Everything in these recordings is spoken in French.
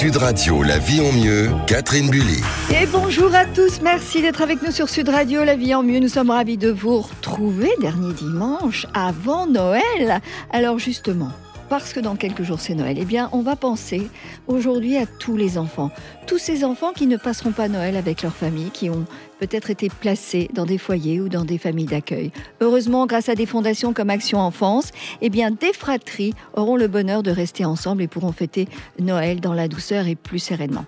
Sud Radio, la vie en mieux, Catherine Bully. Et bonjour à tous, merci d'être avec nous sur Sud Radio, la vie en mieux. Nous sommes ravis de vous retrouver dernier dimanche avant Noël. Alors justement, parce que dans quelques jours c'est Noël, eh bien on va penser aujourd'hui à tous les enfants. Tous ces enfants qui ne passeront pas Noël avec leur famille, qui ont peut-être été placés dans des foyers ou dans des familles d'accueil. Heureusement, grâce à des fondations comme Action Enfance, eh bien des fratries auront le bonheur de rester ensemble et pourront fêter Noël dans la douceur et plus sereinement.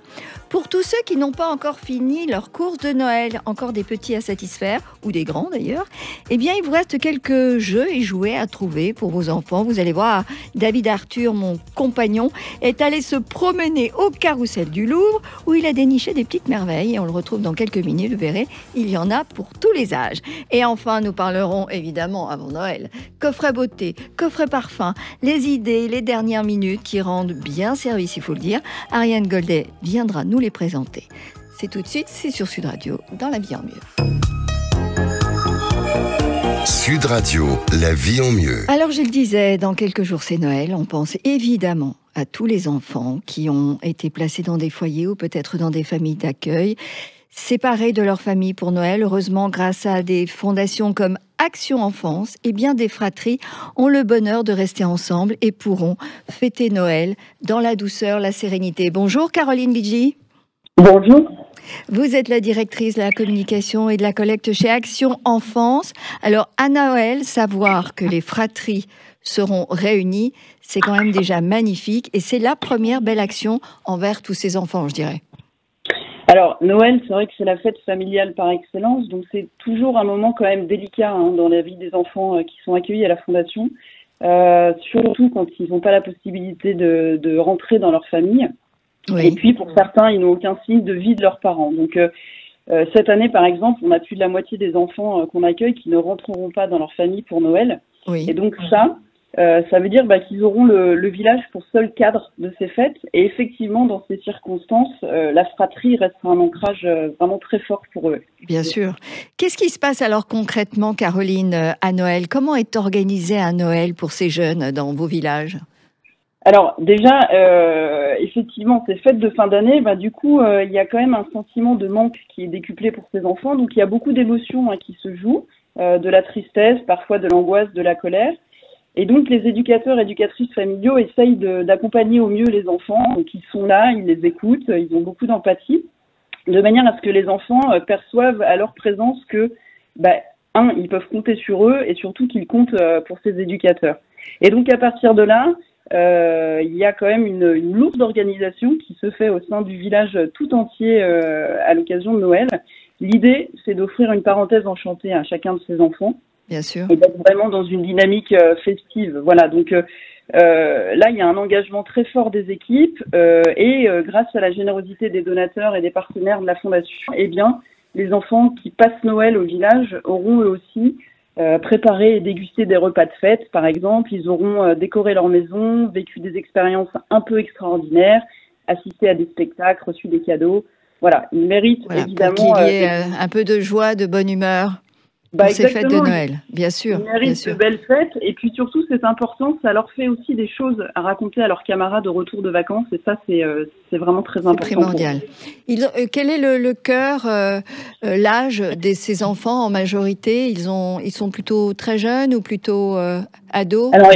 Pour tous ceux qui n'ont pas encore fini leur course de Noël, encore des petits à satisfaire, ou des grands d'ailleurs, eh bien il vous reste quelques jeux et jouets à trouver pour vos enfants. Vous allez voir, David Arthur, mon compagnon, est allé se promener au carrousel du Louvre où il a déniché des petites merveilles et on le retrouve dans quelques minutes, vous verrez, il y en a pour tous les âges. Et enfin, nous parlerons évidemment avant Noël, coffret beauté, coffret parfum, les idées, les dernières minutes qui rendent bien service, il faut le dire. Ariane Goldet viendra nous les présenter. C'est tout de suite, c'est sur Sud Radio, dans la vie en mieux. Sud Radio, la vie en mieux. Alors je le disais, dans quelques jours c'est Noël, on pense évidemment à tous les enfants qui ont été placés dans des foyers ou peut-être dans des familles d'accueil, séparés de leur famille pour Noël. Heureusement, grâce à des fondations comme Action Enfance, eh bien des fratries ont le bonheur de rester ensemble et pourront fêter Noël dans la douceur, la sérénité. Bonjour Caroline Bidji. Bonjour. Vous êtes la directrice de la communication et de la collecte chez Action Enfance. Alors à Noël, savoir que les fratries seront réunies, c'est quand même déjà magnifique et c'est la première belle action envers tous ces enfants, je dirais. Alors, Noël, c'est vrai que c'est la fête familiale par excellence, donc c'est toujours un moment quand même délicat dans la vie des enfants qui sont accueillis à la Fondation, surtout quand ils n'ont pas la possibilité de rentrer dans leur famille. Oui. Et puis, pour certains, ils n'ont aucun signe de vie de leurs parents. Donc, cette année, par exemple, on a plus de la moitié des enfants qu'on accueille qui ne rentreront pas dans leur famille pour Noël. Oui. Et donc, ça veut dire qu'ils auront le village pour seul cadre de ces fêtes. Et effectivement, dans ces circonstances, la fratrie restera un ancrage vraiment très fort pour eux. Bien sûr. Qu'est-ce qui se passe alors concrètement, Caroline, à Noël ? Comment est organisé un Noël pour ces jeunes dans vos villages ? Alors déjà, effectivement, ces fêtes de fin d'année, du coup, il y a quand même un sentiment de manque qui est décuplé pour ces enfants. Donc il y a beaucoup d'émotions qui se jouent, de la tristesse, parfois de l'angoisse, de la colère. Et donc, les éducateurs et éducatrices familiaux essayent d'accompagner au mieux les enfants. Donc, ils sont là, ils les écoutent, ils ont beaucoup d'empathie, de manière à ce que les enfants perçoivent à leur présence que, ils peuvent compter sur eux et surtout qu'ils comptent pour ces éducateurs. Et donc, à partir de là, il y a quand même une lourde organisation qui se fait au sein du village tout entier à l'occasion de Noël. L'idée, c'est d'offrir une parenthèse enchantée à chacun de ces enfants. Bien sûr. Et d'être vraiment dans une dynamique festive. Voilà, donc là, il y a un engagement très fort des équipes et grâce à la générosité des donateurs et des partenaires de la Fondation, eh bien, les enfants qui passent Noël au village auront eux aussi préparé et dégusté des repas de fête, par exemple. Ils auront décoré leur maison, vécu des expériences un peu extraordinaires, assisté à des spectacles, reçu des cadeaux. Voilà, ils méritent évidemment... Pour qu'il y ait un peu de joie, de bonne humeur. Pour ces fêtes de Noël, bien sûr. Ils méritent de belles fêtes et puis surtout c'est important, ça leur fait aussi des choses à raconter à leurs camarades au retour de vacances et ça c'est vraiment très important. C'est primordial. Quel est le cœur, l'âge de ces enfants en majorité? Ils sont plutôt très jeunes ou plutôt ados? Alors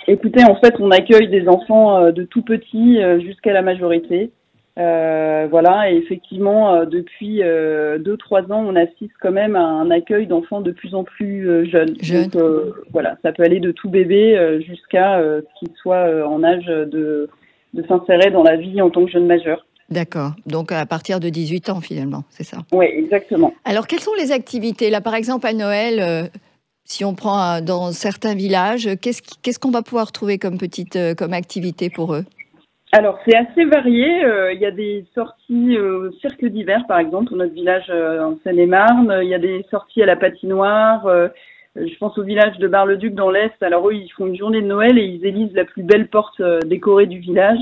écoutez, en fait on accueille des enfants de tout petits jusqu'à la majorité. Voilà, et effectivement, depuis 2-3 ans, on assiste quand même à un accueil d'enfants de plus en plus jeunes. Donc, voilà, ça peut aller de tout bébé jusqu'à ce qu'ils soient en âge de s'insérer dans la vie en tant que jeune majeur. D'accord, donc à partir de 18 ans finalement, c'est ça? Oui, exactement. Alors, quelles sont les activités? Là, par exemple, à Noël, si on prend dans certains villages, qu'est-ce qu'on va pouvoir trouver comme activité pour eux? Alors, c'est assez varié. Il y a des sorties au cirque d'hiver, par exemple, pour notre village en Seine-et-Marne. Il y a des sorties à la patinoire. Je pense au village de Bar-le-Duc dans l'Est. Alors, eux, ils font une journée de Noël et ils élisent la plus belle porte décorée du village.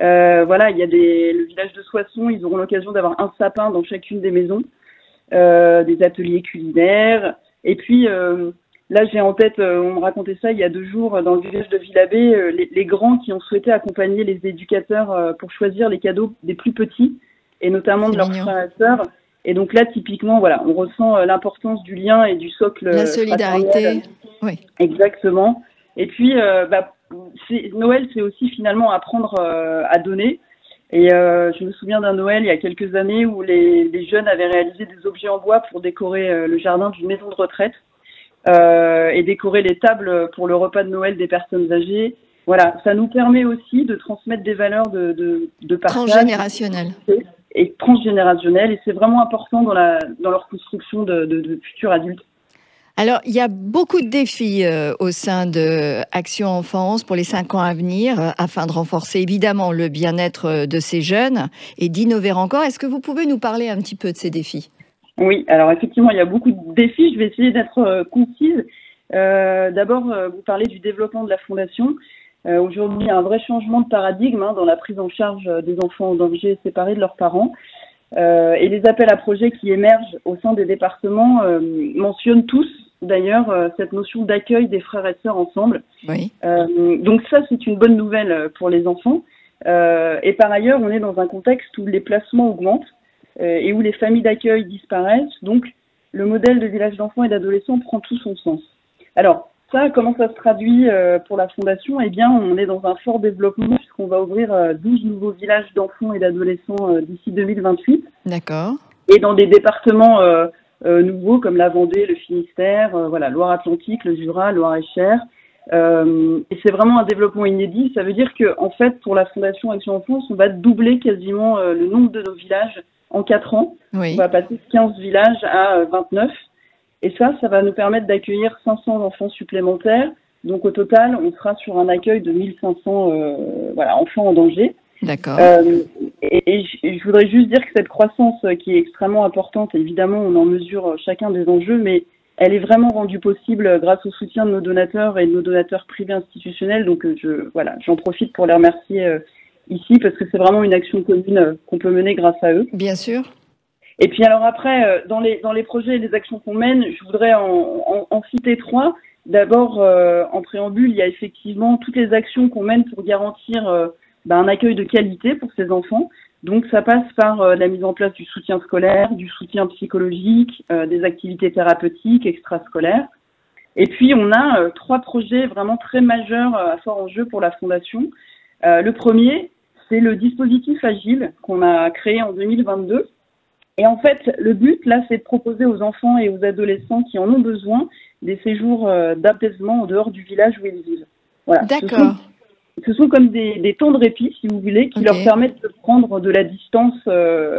Voilà, il y a le village de Soissons. Ils auront l'occasion d'avoir un sapin dans chacune des maisons. Des ateliers culinaires. Et puis, Là, j'ai en tête, on me racontait ça il y a 2 jours dans le village de Villabé, les grands qui ont souhaité accompagner les éducateurs pour choisir les cadeaux des plus petits, et notamment de leurs frères et sœurs. Et donc là, typiquement, voilà, on ressent l'importance du lien et du socle. La solidarité, oui. Exactement. Et puis, Noël, c'est aussi finalement apprendre à donner. Et je me souviens d'un Noël il y a quelques années où les jeunes avaient réalisé des objets en bois pour décorer le jardin d'une maison de retraite et décorer les tables pour le repas de Noël des personnes âgées. Voilà, ça nous permet aussi de transmettre des valeurs de partage. Transgénérationnelles. Et transgénérationnelles. Et c'est vraiment important dans leur construction de futurs adultes. Alors, il y a beaucoup de défis au sein de Action Enfance pour les 5 ans à venir, afin de renforcer évidemment le bien-être de ces jeunes et d'innover encore. Est-ce que vous pouvez nous parler un petit peu de ces défis ? Oui, alors effectivement, il y a beaucoup de défis. Je vais essayer d'être concise. D'abord, vous parlez du développement de la Fondation. Aujourd'hui, il y a un vrai changement de paradigme dans la prise en charge des enfants en danger séparés de leurs parents. Et les appels à projets qui émergent au sein des départements mentionnent tous, d'ailleurs, cette notion d'accueil des frères et sœurs ensemble. Oui. Donc ça, c'est une bonne nouvelle pour les enfants. Et par ailleurs, on est dans un contexte où les placements augmentent et où les familles d'accueil disparaissent. Donc, le modèle de village d'enfants et d'adolescents prend tout son sens. Alors, ça, comment ça se traduit pour la Fondation ? Eh bien, on est dans un fort développement puisqu'on va ouvrir 12 nouveaux villages d'enfants et d'adolescents d'ici 2028. D'accord. Et dans des départements nouveaux comme la Vendée, le Finistère, Loire-Atlantique, le Jura, Loire-et-Cher. Et c'est vraiment un développement inédit. Ça veut dire que, en fait, pour la Fondation Action Enfance, on va doubler quasiment le nombre de nos villages en 4 ans. Oui. On va passer de 15 villages à 29. Et ça va nous permettre d'accueillir 500 enfants supplémentaires. Donc au total, on sera sur un accueil de 1500 enfants en danger. D'accord. Et je voudrais juste dire que cette croissance qui est extrêmement importante, évidemment, on en mesure chacun des enjeux, mais elle est vraiment rendue possible grâce au soutien de nos donateurs et de nos donateurs privés institutionnels. Donc j'en profite pour les remercier ici parce que c'est vraiment une action commune qu'on peut mener grâce à eux. Bien sûr. Et puis alors après, dans les projets et les actions qu'on mène, je voudrais en citer 3. D'abord, en préambule, il y a effectivement toutes les actions qu'on mène pour garantir un accueil de qualité pour ces enfants. Donc ça passe par la mise en place du soutien scolaire, du soutien psychologique, des activités thérapeutiques, extrascolaires. Et puis on a 3 projets vraiment très majeurs à fort enjeu pour la Fondation. Le premier, c'est le dispositif Agile qu'on a créé en 2022. Et en fait, le but, là, c'est de proposer aux enfants et aux adolescents qui en ont besoin des séjours d'apaisement en dehors du village où ils vivent. Voilà. D'accord. Ce sont comme des temps de répit, si vous voulez, qui leur permettent de prendre de la distance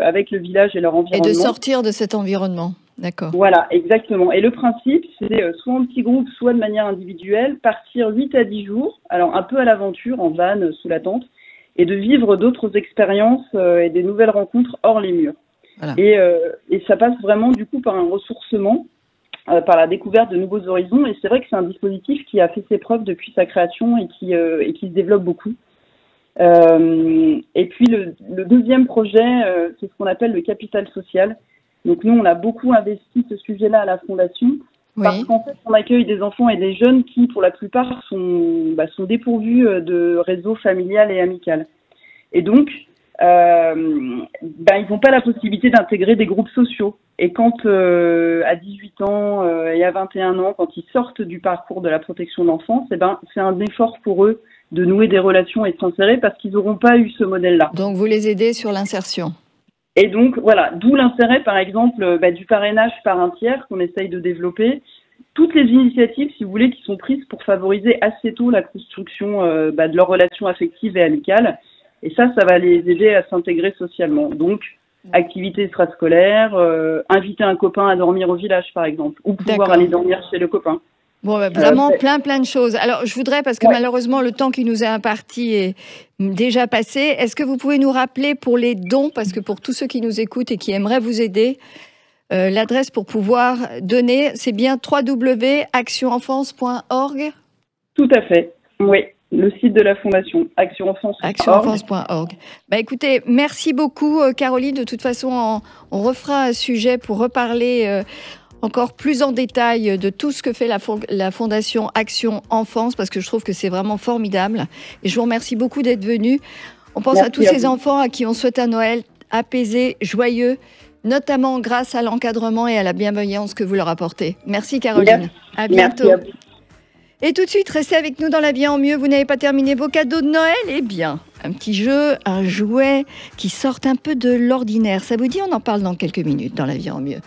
avec le village et leur environnement. Et de sortir de cet environnement. D'accord. Voilà, exactement. Et le principe, c'est soit en petit groupe, soit de manière individuelle, partir 8 à 10 jours, alors un peu à l'aventure, en van, sous la tente, et de vivre d'autres expériences et des nouvelles rencontres hors les murs. Voilà. Et ça passe vraiment du coup par un ressourcement, par la découverte de nouveaux horizons. Et c'est vrai que c'est un dispositif qui a fait ses preuves depuis sa création et qui se développe beaucoup. Et puis le deuxième projet, c'est ce qu'on appelle le capital social. Donc nous, on a beaucoup investi ce sujet-là à la Fondation. Oui. Parce qu'en fait, on accueille des enfants et des jeunes qui, pour la plupart, sont dépourvus de réseau familial et amical. Et donc, ils n'ont pas la possibilité d'intégrer des groupes sociaux. Et quand à 18 ans et à 21 ans, quand ils sortent du parcours de la protection de l'enfance, c'est un effort pour eux de nouer des relations et de s'insérer parce qu'ils n'auront pas eu ce modèle-là. Donc vous les aidez sur l'insertion. Et donc voilà, d'où l'intérêt par exemple du parrainage par un tiers qu'on essaye de développer. Toutes les initiatives, si vous voulez, qui sont prises pour favoriser assez tôt la construction de leurs relations affectives et amicales. Et ça va les aider à s'intégrer socialement. Donc, activités extrascolaires, inviter un copain à dormir au village, par exemple, ou pouvoir aller dormir chez le copain. Bon, vraiment plein de choses. Alors, je voudrais, parce que malheureusement, le temps qui nous est imparti est déjà passé. Est-ce que vous pouvez nous rappeler pour les dons, parce que pour tous ceux qui nous écoutent et qui aimeraient vous aider, l'adresse pour pouvoir donner, c'est bien www.actionenfance.org ? Tout à fait, oui. Le site de la Fondation, actionenfance.org. Actionenfance.org. Écoutez, merci beaucoup Caroline. De toute façon, on refera un sujet pour reparler encore plus en détail de tout ce que fait la Fondation Action Enfance, parce que je trouve que c'est vraiment formidable. Et je vous remercie beaucoup d'être venu. On pense à tous ces enfants à qui on souhaite un Noël apaisé, joyeux, notamment grâce à l'encadrement et à la bienveillance que vous leur apportez. Merci Caroline. À bientôt. Merci. Et tout de suite, restez avec nous dans La Vie en Mieux. Vous n'avez pas terminé vos cadeaux de Noël? Eh bien, un petit jeu, un jouet qui sorte un peu de l'ordinaire. Ça vous dit, on en parle dans quelques minutes dans La Vie en Mieux.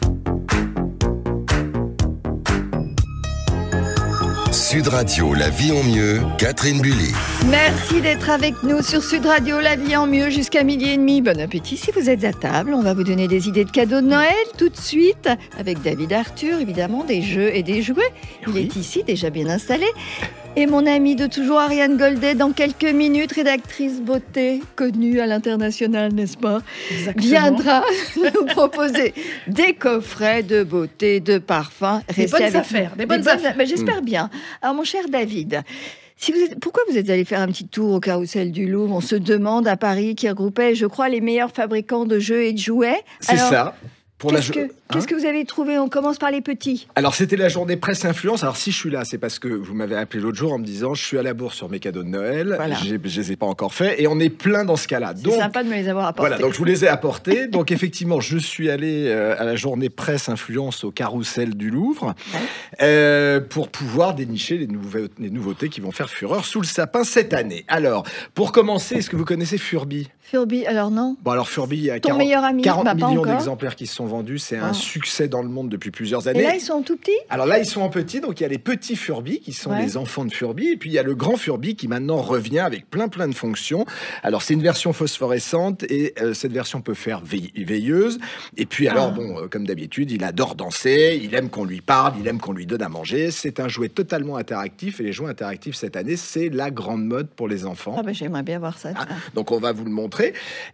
Sud Radio, La Vie en Mieux, Catherine Bully. Merci d'être avec nous sur Sud Radio, La Vie en Mieux, jusqu'à 12h30. Bon appétit si vous êtes à table. On va vous donner des idées de cadeaux de Noël tout de suite, avec David Arthur, évidemment, des jeux et des jouets. Il est ici, déjà bien installé. Et mon amie de toujours, Ariane Goldet, dans quelques minutes, rédactrice beauté, connue à l'international, n'est-ce pas? Exactement. Viendra nous proposer des coffrets de beauté, de parfums. Des bonnes affaires. Ben, j'espère bien. Alors, mon cher David, pourquoi vous êtes allé faire un petit tour au carrousel du Louvre? On se demande à Paris, qui regroupait, je crois, les meilleurs fabricants de jeux et de jouets. C'est ça. Qu'est-ce que vous avez trouvé? On commence par les petits. Alors, c'était la journée presse influence. Alors, si je suis là, c'est parce que vous m'avez appelé l'autre jour en me disant je suis à la bourse sur mes cadeaux de Noël. Voilà. Je les ai pas encore faits et on est plein dans ce cas-là. C'est sympa de me les avoir apportés. Voilà, donc je vous les ai apportés. Donc, effectivement, je suis allé à la journée presse influence au carrousel du Louvre pour pouvoir dénicher les nouveautés qui vont faire fureur sous le sapin cette année. Alors, pour commencer, est-ce que vous connaissez Furby? Furby, alors non. Bon, alors Furby, il y a Ton meilleur ami, 40 millions d'exemplaires qui se sont vendus. C'est un succès dans le monde depuis plusieurs années. Et là, ils sont tout petits? Alors là, ils sont en petits. Donc, il y a les petits Furby qui sont les enfants de Furby. Et puis, il y a le grand Furby qui maintenant revient avec plein de fonctions. Alors, c'est une version phosphorescente et cette version peut faire veilleuse. Et puis, alors, comme d'habitude, il adore danser. Il aime qu'on lui parle. Il aime qu'on lui donne à manger. C'est un jouet totalement interactif. Et les jouets interactifs cette année, c'est la grande mode pour les enfants. Ah ben, j'aimerais bien voir ça. Donc, on va vous le montrer.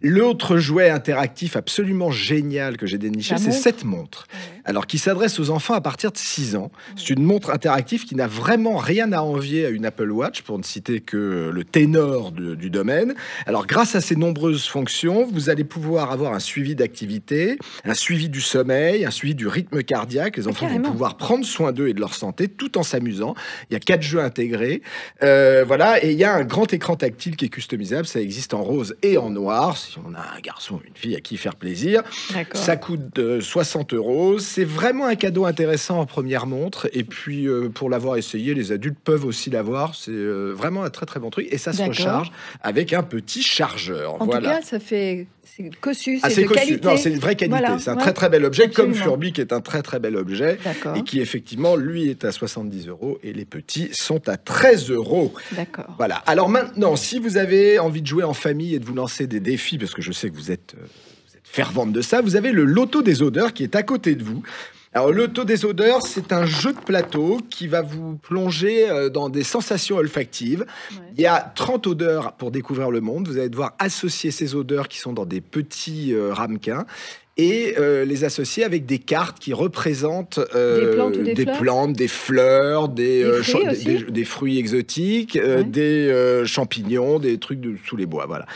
L'autre jouet interactif absolument génial que j'ai déniché, c'est cette montre. Alors, qui s'adresse aux enfants à partir de 6 ans. C'est une montre interactive qui n'a vraiment rien à envier à une Apple Watch, pour ne citer que le ténor du domaine. Alors, grâce à ces nombreuses fonctions, vous allez pouvoir avoir un suivi d'activité, un suivi du sommeil, un suivi du rythme cardiaque. Les enfants vont pouvoir prendre soin d'eux et de leur santé tout en s'amusant. Il y a 4 jeux intégrés. Voilà, et il y a un grand écran tactile qui est customisable. Ça existe en rose et en noir, si on a un garçon ou une fille à qui faire plaisir. Ça coûte 60 €. C'est vraiment un cadeau intéressant en première montre. Et puis, pour l'avoir essayé, les adultes peuvent aussi l'avoir. C'est vraiment un très bon truc. Et ça se recharge avec un petit chargeur. En tout cas, ça fait... C'est cossu, c'est de qualité. Non, c'est une vraie qualité. Voilà. C'est un très bel objet, absolument. Comme Furby, qui est un très bel objet. Et qui, effectivement, lui, est à 70 € et les petits sont à 13 €. D'accord. Voilà. Alors maintenant, si vous avez envie de jouer en famille et de vous lancer des défis, parce que je sais que vous êtes fervente de ça, vous avez le Loto des odeurs qui est à côté de vous. Alors, le Loto des odeurs, c'est un jeu de plateau qui va vous plonger dans des sensations olfactives. Il y a 30 odeurs pour découvrir le monde. Vous allez devoir associer ces odeurs qui sont dans des petits ramequins et les associer avec des cartes qui représentent des plantes, des fleurs, des fruits exotiques, des champignons, des trucs sous les bois. Voilà.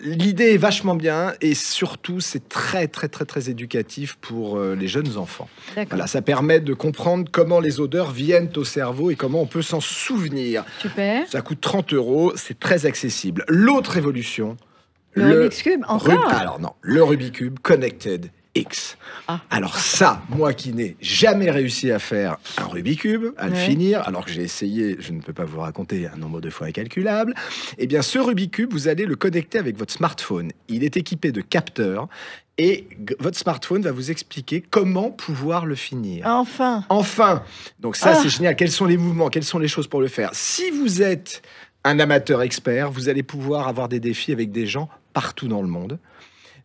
L'idée est vachement bien et surtout c'est très éducatif pour les jeunes enfants. Voilà, ça permet de comprendre comment les odeurs viennent au cerveau et comment on peut s'en souvenir. Super. Ça coûte 30 €, c'est très accessible. L'autre évolution, le Rubik's Cube, encore alors non, le Rubik's Cube Connected X. Alors ça, moi qui n'ai jamais réussi à faire un Rubik's Cube, à le finir, alors que j'ai essayé, je ne peux pas vous raconter un nombre de fois incalculable, eh bien ce Rubik's Cube, vous allez le connecter avec votre smartphone. Il est équipé de capteurs et votre smartphone va vous expliquer comment pouvoir le finir. Enfin. Donc ça, c'est génial. Quels sont les mouvements, quelles sont les choses pour le faire? Si vous êtes un amateur expert, vous allez pouvoir avoir des défis avec des gens partout dans le monde.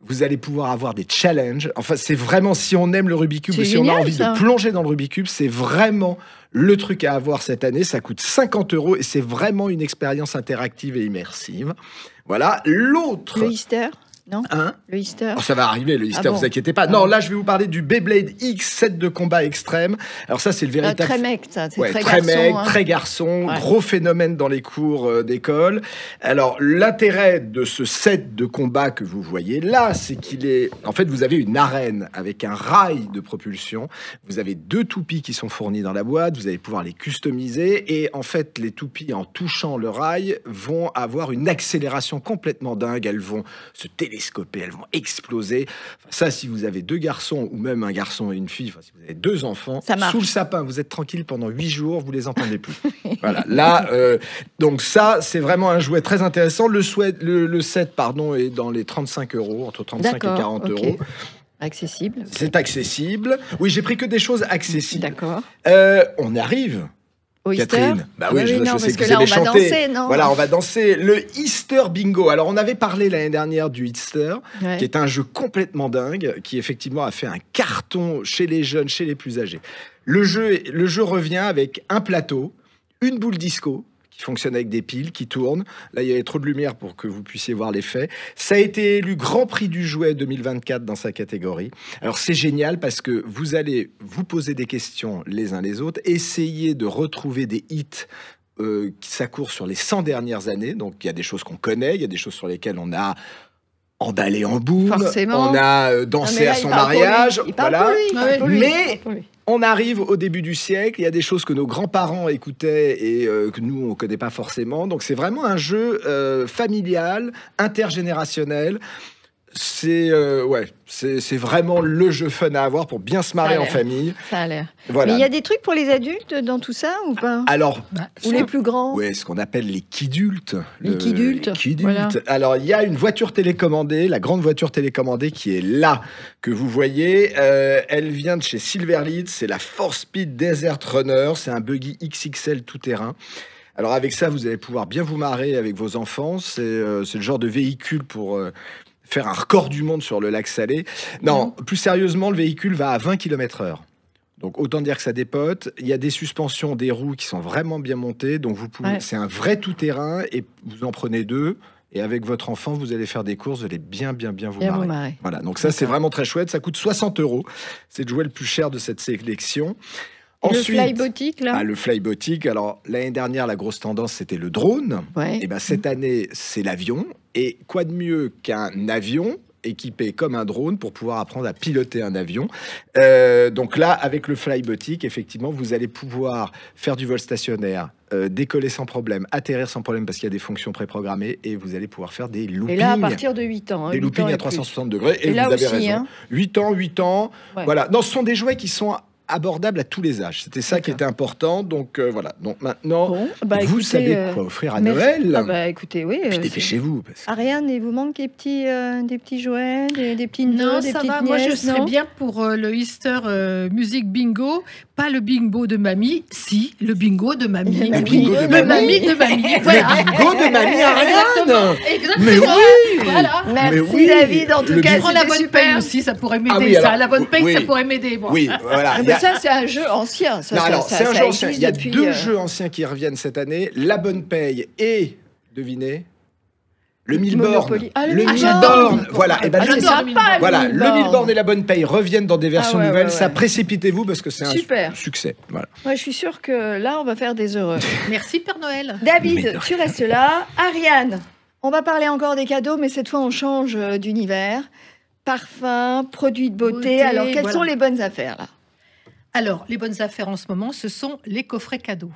Vous allez pouvoir avoir des challenges. Enfin, c'est vraiment, si on aime le Rubik's Cube, si on a envie de plonger dans le Rubik's Cube, c'est vraiment le truc à avoir cette année. Ça coûte 50 € et c'est vraiment une expérience interactive et immersive. Voilà. L'autre... Le Easter. Non, Hein? le Easter. Oh, ça va arriver, le Easter, bon vous inquiétez pas. Non, là, je vais vous parler du Beyblade X, set de combat extrême. Alors ça, c'est le véritable... Très mec, ça. C'est Ouais, très très garçon. mec, Hein. très garçon, Ouais. gros phénomène dans les cours d'école. Alors, l'intérêt de ce set de combat que vous voyez là, c'est qu'il est... En fait, vous avez une arène avec un rail de propulsion. Vous avez 2 toupies qui sont fournis dans la boîte. Vous allez pouvoir les customiser. Et en fait, les toupies, en touchant le rail, vont avoir une accélération complètement dingue. Elles vont se télescoper, elles vont exploser. Enfin, ça, si vous avez 2 garçons ou même un garçon et une fille, enfin, si vous avez 2 enfants, Ça marche. sous le sapin, vous êtes tranquille pendant 8 jours, vous les entendez plus. Voilà. Là, donc ça, c'est vraiment un jouet très intéressant. Le set, pardon, est dans les 35 €, entre 35 et 40 ok. €. Accessible. C'est accessible. Oui, j'ai pris que des choses accessibles. D'accord. On arrive. Au Easter. Catherine, bah oui, je non, sais parce que que vous là, on aimez va chanter. danser, non? Voilà, on va danser le Easter Bingo. Alors, on avait parlé l'année dernière du Easter, Ouais. qui est un jeu complètement dingue, qui effectivement a fait un carton chez les jeunes, chez les plus âgés. Le jeu revient avec un plateau, une boule disco, qui fonctionne avec des piles, qui tournent. Là, il y avait trop de lumière pour que vous puissiez voir l'effet. Ça a été élu Grand Prix du jouet 2024 dans sa catégorie. Alors, c'est génial parce que vous allez vous poser des questions les uns les autres, essayer de retrouver des hits qui s'accourent sur les 100 dernières années. Donc, il y a des choses qu'on connaît, il y a des choses sur lesquelles on a emballé en boum, Forcément. on a Non, mais dansé là, à il son parle pour lui. mariage. Il parle Voilà. pour lui, il parle pour lui, Mais- il parle pour lui. On arrive au début du siècle, il y a des choses que nos grands-parents écoutaient et que nous, on ne connaît pas forcément. Donc, c'est vraiment un jeu familial, intergénérationnel. C'est vraiment le jeu fun à avoir pour bien se marrer Ça a en l'air. famille. Ça a l'air. Voilà. Mais il y a des trucs pour les adultes dans tout ça ou pas? Alors, Ou les plus grands? ouais, ce qu'on appelle les kidultes. Les kidultes, Les kidultes. voilà. Alors, il y a une voiture télécommandée, la grande voiture télécommandée qui est là, que vous voyez. Elle vient de chez Silverlead, c'est la 4Speed Desert Runner. C'est un buggy XXL tout-terrain. Alors, avec ça, vous allez pouvoir bien vous marrer avec vos enfants. C'est le genre de véhicule pour... faire un record du monde sur le lac Salé. Non, plus sérieusement, le véhicule va à 20 km/h. Donc, autant dire que ça dépote. Il y a des suspensions, des roues qui sont vraiment bien montées. Donc, vous pouvez, Ouais. c'est un vrai tout-terrain et vous en prenez 2. Et avec votre enfant, vous allez faire des courses, vous allez bien vous Bien marrer. vous marrer. Voilà, donc ça, c'est vraiment très chouette. Ça coûte 60 €. C'est le jouet le plus cher de cette sélection. Et le Flybotic, là? Le Flybotic. Alors, l'année dernière, la grosse tendance, c'était le drone. Ouais. Et ben cette année, c'est l'avion. Et quoi de mieux qu'un avion équipé comme un drone pour pouvoir apprendre à piloter un avion. Donc là, avec le Flybotic, effectivement, vous allez pouvoir faire du vol stationnaire, décoller sans problème, atterrir sans problème parce qu'il y a des fonctions préprogrammées et vous allez pouvoir faire des loopings. Et là, à partir de 8 ans. hein, Des 8 loopings ans et à plus. 360 degrés. Et Et là vous avez aussi, raison. hein. 8 ans. Ouais. Voilà. Non, ce sont des jouets qui sont abordables à tous les âges. C'était ça qui D'accord. était important. Donc voilà. Donc maintenant, Bon, bah, vous écoutez, savez quoi offrir à merci. Noël. Ah bah, écoutez, oui. Puis dépêchez-vous. Parce que... Ariane, il vous manque des petits jouets, des petits Non, nœuds, des ça petites va. Moi, je nièces, serais non bien pour le Easter Music Bingo. Pas le bingo de mamie. Si, le bingo de mamie. Le bingo de Le mamie. mamie de mamie. Voilà. Le bingo de mamie Ariane. Exactement. Mais oui. Voilà. Merci Mais oui, David, en tout le cas, Je prends la c'était bonne super. paye aussi, ça pourrait m'aider. Ah oui, ça, alors, la bonne paye, oui. ça pourrait m'aider. Moi. Oui, voilà. Mais ça, c'est un jeu ancien. Ça, Non, ça, alors, ça, c'est un ça jeu ancien. existe Il y a depuis, 2 jeux anciens qui reviennent cette année. La bonne paye et, devinez, le Milborn. Monopoly. Ah, le le Milborn. Milborn. Voilà. Et ben, Ah, le c'est j'adore sympa, Voilà, le le Milborn. Milborn et la bonne paye reviennent dans des versions ouais, nouvelles. ouais, Ça, ouais. précipitez-vous parce que c'est un Super. succès. Voilà. Ouais, je suis sûre que là, on va faire des heureux. Merci, Père Noël. David, Mais de tu restes là. Ariane, on va parler encore des cadeaux, mais cette fois, on change d'univers. Parfums, produits de beauté. Beauté, Alors, quelles voilà. sont les bonnes affaires, là? Alors, les bonnes affaires en ce moment, ce sont les coffrets cadeaux.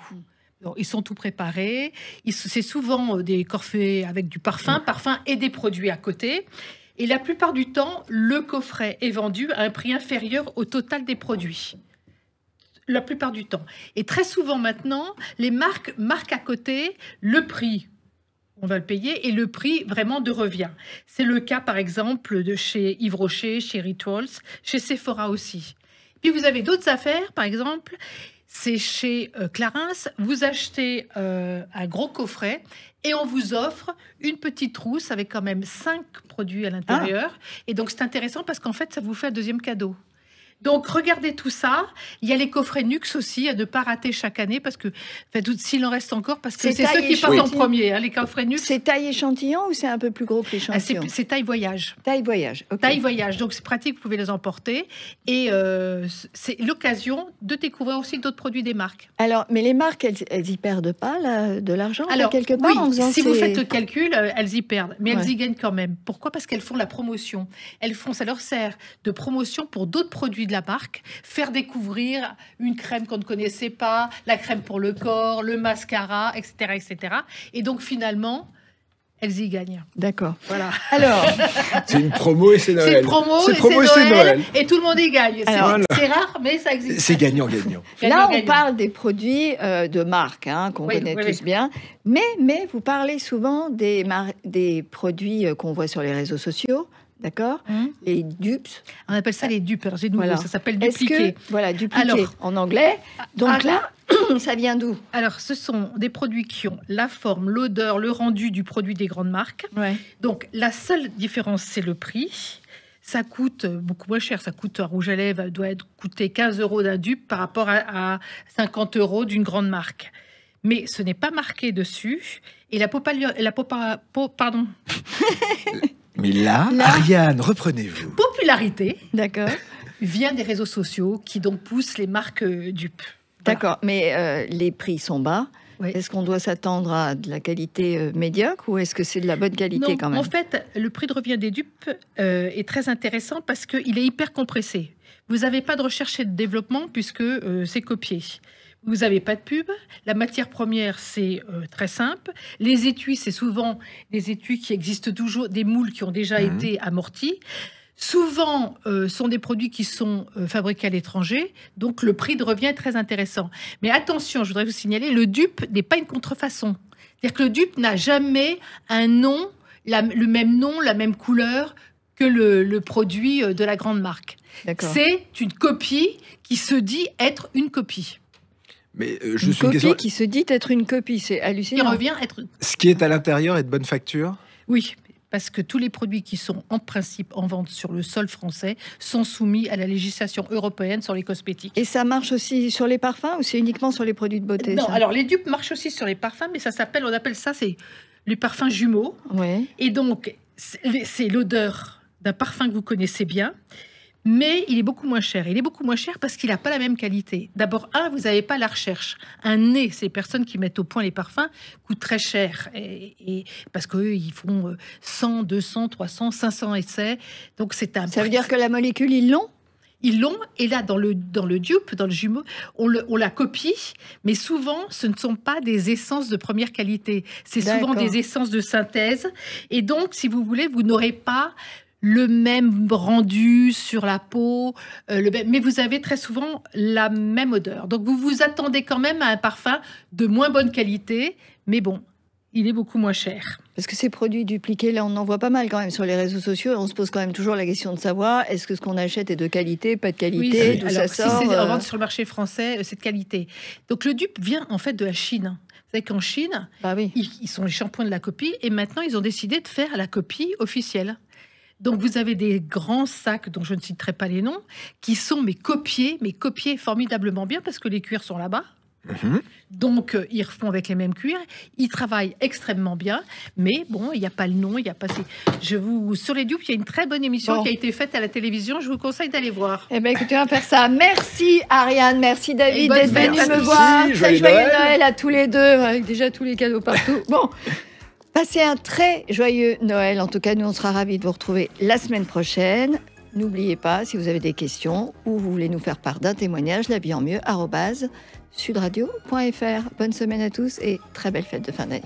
Donc, ils sont tout préparés. C'est souvent des coffrets avec du parfum et des produits à côté. Et la plupart du temps, le coffret est vendu à un prix inférieur au total des produits. La plupart du temps. Et très souvent maintenant, les marques marquent à côté le prix. On va le payer et le prix vraiment de revient. C'est le cas, par exemple, de chez Yves Rocher, chez Rituals, chez Sephora aussi. Puis vous avez d'autres affaires, par exemple, c'est chez Clarins, vous achetez un gros coffret et on vous offre une petite trousse avec quand même 5 produits à l'intérieur. Et donc c'est intéressant parce qu'en fait, ça vous fait un deuxième cadeau. Donc, regardez tout ça. Il y a les coffrets Nux aussi à ne pas rater chaque année parce que, s'il en reste encore, parce que c'est ceux qui partent en premier, hein, les coffrets Nux. C'est taille échantillon ou c'est un peu plus gros que l'échantillon? C'est taille voyage. Taille voyage. Okay. Taille voyage. Donc, c'est pratique, vous pouvez les emporter. Et c'est l'occasion de découvrir aussi d'autres produits des marques. Alors, mais les marques, elles y perdent pas de l'argent quelque part oui, en faisant si vous faites le calcul, elles y perdent, mais elles y gagnent quand même. Pourquoi? Parce qu'elles font la promotion. Ça leur sert de promotion pour d'autres produits de la marque, faire découvrir une crème qu'on ne connaissait pas, la crème pour le corps, le mascara, etc., etc. Et donc finalement, elles y gagnent. D'accord. Voilà. Alors, c'est une promo et c'est Noël. C'est une promo et c'est Noël. Et tout le monde y gagne. C'est rare, mais ça existe. C'est gagnant-gagnant. Là, on parle des produits de marque, qu'on connaît tous bien. Mais vous parlez souvent des produits qu'on voit sur les réseaux sociaux. D'accord. Les dupes. On appelle ça les dupes. Alors, c'est nouveau, ça s'appelle dupliquer. Voilà, dupliquer en anglais. Donc là, ça vient d'où? Alors, ce sont des produits qui ont la forme, l'odeur, le rendu du produit des grandes marques. Donc, la seule différence, c'est le prix. Ça coûte beaucoup moins cher. Ça coûte un rouge à lèvres, doit coûter 15 € d'un dupe par rapport à 50 € d'une grande marque. Mais ce n'est pas marqué dessus. Et pardon. Mais là, Ariane, reprenez-vous. Popularité, d'accord, vient des réseaux sociaux qui donc poussent les marques dupes. D'accord, mais les prix sont bas. Est-ce qu'on doit s'attendre à de la qualité médiocre ou est-ce que c'est de la bonne qualité quand même? En fait, le prix de revient des dupes est très intéressant parce qu'il est hyper compressé. Vous n'avez pas de recherche et de développement puisque c'est copié. Vous n'avez pas de pub. La matière première, c'est très simple. Les étuis, c'est souvent des étuis qui existent toujours, des moules qui ont déjà été amortis. Souvent, sont des produits qui sont fabriqués à l'étranger. Donc, le prix de revient est très intéressant. Mais attention, je voudrais vous signaler, le dupe n'est pas une contrefaçon. C'est-à-dire que le dupe n'a jamais un nom, le même nom, la même couleur que le produit de la grande marque. C'est une copie qui se dit être une copie. Mais une copie qui se dit être une copie, c'est hallucinant. Qui revient être... Ce qui est à l'intérieur est de bonne facture? Oui, parce que tous les produits qui sont en principe en vente sur le sol français sont soumis à la législation européenne sur les cosmétiques. Et ça marche aussi sur les parfums ou c'est uniquement sur les produits de beauté? Non, alors les dupes marchent aussi sur les parfums, mais on appelle ça, c'est les parfums jumeaux. Et donc, c'est l'odeur d'un parfum que vous connaissez bien. Mais il est beaucoup moins cher. Il est beaucoup moins cher parce qu'il n'a pas la même qualité. D'abord, vous n'avez pas la recherche. Un nez, ces personnes qui mettent au point les parfums, coûtent très cher. Et parce qu'eux, ils font 100, 200, 300, 500 essais. Donc, c'est un... Ça veut dire que la molécule, ils l'ont? Ils l'ont, et là, dans le dupe, dans le jumeau, on la copie, mais souvent, ce ne sont pas des essences de première qualité. C'est souvent des essences de synthèse. Et donc, si vous voulez, vous n'aurez pas le même rendu sur la peau, mais vous avez très souvent la même odeur. Donc, vous vous attendez quand même à un parfum de moins bonne qualité, mais bon, il est beaucoup moins cher. Parce que ces produits dupliqués, là, on en voit pas mal quand même sur les réseaux sociaux. On se pose quand même toujours la question de savoir est-ce que ce qu'on achète est de qualité, pas de qualité, d'où ça sort. Si c'est en vente sur le marché français, c'est de qualité. Donc, le dupe vient en fait de la Chine. Vous savez qu'en Chine, ils sont les shampoings de la copie, et maintenant, ils ont décidé de faire la copie officielle. Donc, vous avez des grands sacs, dont je ne citerai pas les noms, qui sont copiés formidablement bien, parce que les cuirs sont là-bas. Donc, ils refont avec les mêmes cuirs. Ils travaillent extrêmement bien. Mais bon, il n'y a pas le nom, il n'y a pas... Sur les dupes, il y a une très bonne émission qui a été faite à la télévision. Je vous conseille d'aller voir. Eh bien, écoutez, on va faire ça. Merci, Ariane. Merci, David, d'être venu me voir. Joyeux Noël à tous les deux, avec déjà tous les cadeaux partout. Bon. Passez un très joyeux Noël. En tout cas, nous, on sera ravis de vous retrouver la semaine prochaine. N'oubliez pas, si vous avez des questions ou vous voulez nous faire part d'un témoignage, la vie en mieux @sudradio.fr. Bonne semaine à tous et très belle fête de fin d'année.